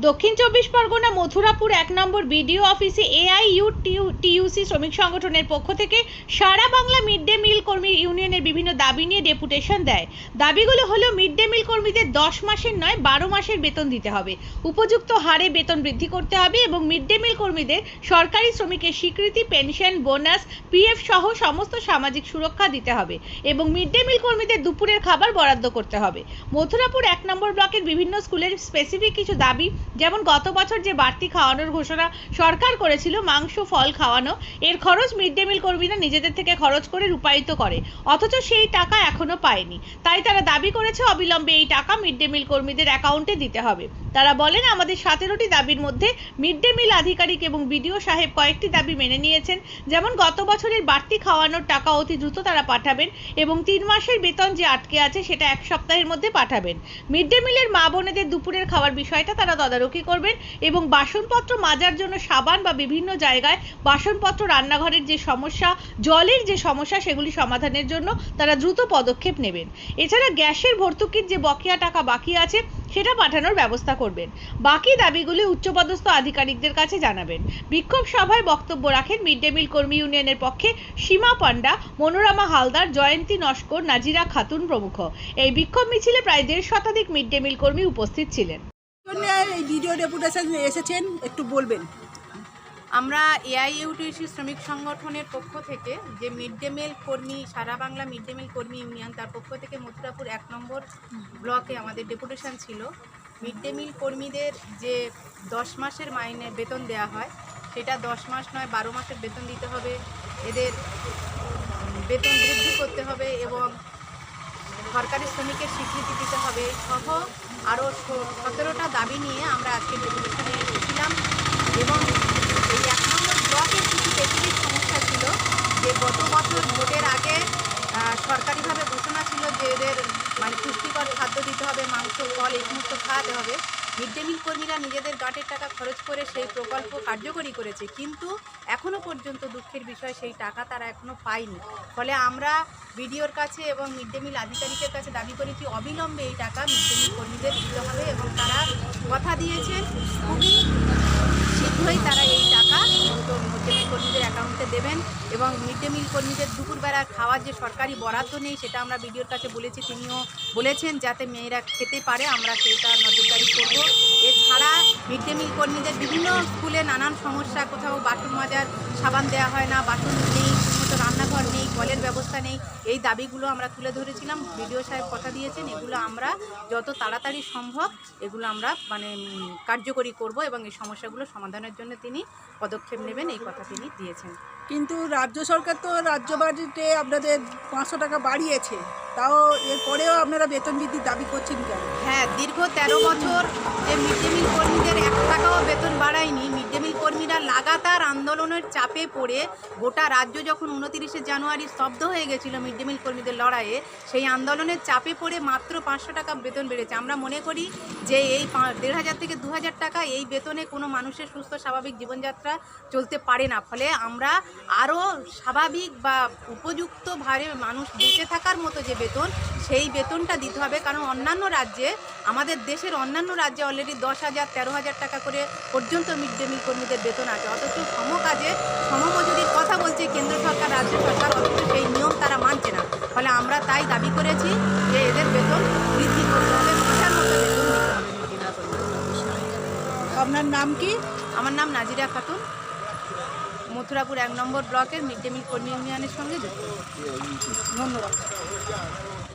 দক্ষিণ চব্বিশ পরগনা মথুরাপুর ১ নম্বর বিডিও অফিসে এআইইউটিইউসি শ্রমিক সংগঠনের পক্ষ থেকে সারা বাংলা মিড ডে মিল কর্মী ইউনিয়নের বিভিন্ন দাবি নিয়ে ডেপুটেশন দেয়। দাবিগুলো হলো মিড ডে মিল কর্মীদের ১০ মাসের নয় ১২ মাসের বেতন দিতে হবে, উপযুক্ত হারে বেতন বৃদ্ধি করতে হবে এবং মিড ডে মিল কর্মীদের সরকারি শ্রমিকের স্বীকৃতি, পেনশন, বোনাস, পিএফ সহ সমস্ত সামাজিক সুরক্ষা দিতে হবে এবং মিড ডে মিল কর্মীদের দুপুরের খাবার বরাদ্দ করতে হবে। মথুরাপুর ১ নম্বর ব্লকের বিভিন্ন স্কুলের স্পেসিফিক কিছু দাবি, যেমন গত বছর যে বাড়তি খাওয়ানোর ঘোষণা সরকার করেছিল, মাংস ফল খাওয়ানো, এর খরচ মিড ডে মিল কর্মীরা নিজেদের থেকে খরচ করে রূপায়িত করে, অথচ সেই টাকা এখনো পায়নি। তাই তারা দাবি করেছে অবিলম্বে এই টাকা মিড ডে মিল কর্মীদের অ্যাকাউন্টে দিতে হবে। তারা বলেন, আমাদের 17টি দাবির মধ্যে মিড ডে মিল আধিকারিক এবং বিডিও সাহেব কয়েকটি দাবি মেনে নিয়েছেন, যেমন গত বছরের বাড়তি খাওয়ানোর টাকা অতি দ্রুত তারা পাঠাবেন এবং 3 মাসের বেতন যে আটকে আছে সেটা 1 সপ্তাহের মধ্যে পাঠাবেন। মিড ডে মিলের মা বোনেদের দুপুরের খাওয়ার বিষয়টা তারা তদারকি করবেন এবং বাসনপত্র মাজার জন্য সাবান বা বিভিন্ন জায়গায় বাসনপত্র, রান্নাঘরের যে সমস্যা, জলের যে সমস্যা, সেগুলি সমাধানের জন্য তারা দ্রুত পদক্ষেপ নেবেন। এছাড়া গ্যাসের ভর্তুকির যে বকেয়া টাকা বাকি আছে সেটা পাঠানোর ব্যবস্থা করবেন। বাকি দাবিগুলি উচ্চপদস্থ আধিকারিকদের কাছে জানাবেন। বিক্ষোভ সভায় বক্তব্য রাখেন মিড ডে মিল কর্মী ইউনিয়নের পক্ষে সীমা পান্ডা, মনোরমা হালদার, জয়ন্তী নস্কর, নাজিরা খাতুন প্রমুখ। এই বিক্ষোভ মিছিলে প্রায় 1.5 শতাধিক মিড ডে মিল কর্মী উপস্থিত ছিলেন। এই ভিডিও ডেপুটেশন এসেছেন, একটু বলবেন। আমরা এআইইউটিইউসি শ্রমিক সংগঠনের পক্ষ থেকে যে মিড ডে মিল কর্মী, সারা বাংলা মিড ডে মিল কর্মী ইউনিয়ন, তার পক্ষ থেকে মথুরাপুর 1 নম্বর ব্লকে আমাদের ডেপুটেশন ছিল। মিড ডে মিল কর্মীদের যে 10 মাসের মাইনে বেতন দেওয়া হয় সেটা 10 মাস নয় 12 মাসের বেতন দিতে হবে, এদের বেতন বৃদ্ধি করতে হবে এবং সরকারি শ্রমিকের স্বীকৃতি দিতে হবে সহ আরও 17টা দাবি নিয়ে আমরা আজকে ডেপুটেশনে এসেছিলাম। এবং এই 1 নম্বর ব্লকের কিছু স্পেসিফিক সমস্যা ছিল যে গত বছর ভোটের আগে সরকারিভাবে ঘোষণা ছিল যে এদের পুষ্টিকর খাদ্য দিতে হবে, মাংস ফল এই সমস্ত খাওয়াতে হবে। মিড ডে মিল কর্মীরা নিজেদের গাঁটের টাকা খরচ করে সেই প্রকল্প কার্যকরী করেছে, কিন্তু এখনও পর্যন্ত দুঃখের বিষয় সেই টাকা তারা এখনও পায়নি। ফলে আমরা বিডিওর কাছে এবং মিড ডে মিল আধিকারিকের কাছে দাবি করেছি অবিলম্বে এই টাকা মিড ডে মিল কর্মীদের দিতে হবে এবং তারা কথা দিয়েছেন খুবই শীঘ্রই তারা এই টাকা মিড ডে মিল কর্মীদের অ্যাকাউন্টে দেবেন এবং মিড ডে মিল কর্মীদের দুপুরবেলার খাওয়ার যে সরকারি বরাদ্দ নেই সেটা আমরা বিডিওর কাছে বলেছি, তিনিও বলেছেন যাতে মেয়েরা খেতে পারে, আমরা সেটা নজরদারি করব। এছাড়া মিড ডে মিল কর্মীদের বিভিন্ন স্কুলে নানান সমস্যা, কোথাও বাসন মাজার সাবান দেওয়া হয় না, বাসন নেই, ঠিকমতো রান্নাঘর নেই, কলের ব্যবস্থা নেই, এই দাবিগুলো আমরা তুলে ধরেছিলাম। বিডিও সাহেব কথা দিয়েছেন এগুলো আমরা যত তাড়াতাড়ি সম্ভব এগুলো আমরা কার্যকরী করব এবং এই সমস্যাগুলো সমাধানের জন্য তিনি পদক্ষেপ নেবেন, এই কথা তিনি দিয়েছেন। কিন্তু রাজ্য সরকার তো রাজ্য বাজেটে আপনাদের 500 টাকা বাড়িয়েছে, তাও এরপরেও আপনারা বেতন বৃদ্ধির দাবি করছেন কেন? হ্যাঁ, দীর্ঘ 13 বছর যে মিড ডে মিল কর্মীদের 1 টাকাও বেতন বাড়ায়নি। মিড ডে মিল কর্মীরা লাগাতার আন্দোলনের চাপে পড়ে গোটা রাজ্য যখন 29শে জানুয়ারি স্তব্ধ হয়ে গেছিল মিড ডে মিল কর্মীদের লড়াইয়ে, সেই আন্দোলনের চাপে পড়ে মাত্র 500 টাকা বেতন বেড়েছে। আমরা মনে করি যে এই 1500 থেকে 2000 টাকা এই বেতনে কোনো মানুষের সুস্থ স্বাভাবিক জীবনযাত্রা চলতে পারে না। ফলে আমরা আরও স্বাভাবিক বা উপযুক্তভাবে মানুষ বেঁচে থাকার মতো যে বেতন, সেই বেতনটা দিতে হবে। কারণ অন্যান্য রাজ্যে, আমাদের দেশের অন্যান্য রাজ্যে অলরেডি 10,000 13,000 টাকা করে পর্যন্ত মিড ডে মিল কর্মীদের বেতন আছে, অথচ সমকাজে সমমজুরির কথা বলছে কেন্দ্র সরকার, রাজ্য সরকার, অথচ সেই নিয়ম তারা মানছে না। ফলে আমরা তাই দাবি করেছি যে এদের বেতন বৃদ্ধি করতে হবে, মাথার মতো বেতন দিতে হবে মিড ডে মিল কর্মীদের। আপনার নাম কি? আমার নাম নাজিরা খাতুন, মথুরাপুর 1 নম্বর ব্লকের মিড ডে মিল কর্মী ইউনিয়নের সঙ্গে যুক্ত। ধন্যবাদ।